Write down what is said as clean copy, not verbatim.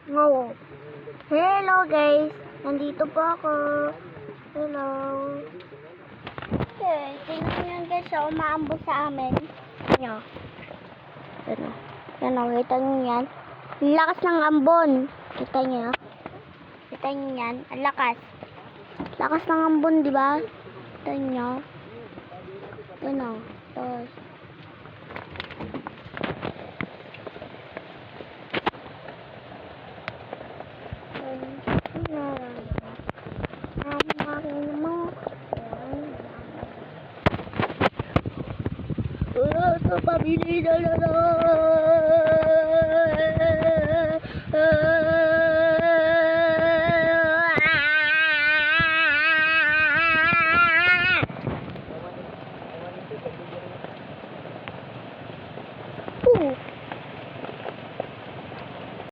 No. Hello guys, nandito po ako. Hello. Okay, tingnan nyo guys, umaambon sa amin. Yan. Yan o, kita nyo yan. Ang lakas ng ambon. Kita nyo. Kita nyo yan, ang lakas. Lakas ng ambon, di ba? Kita nyo. Yan o. Tapos,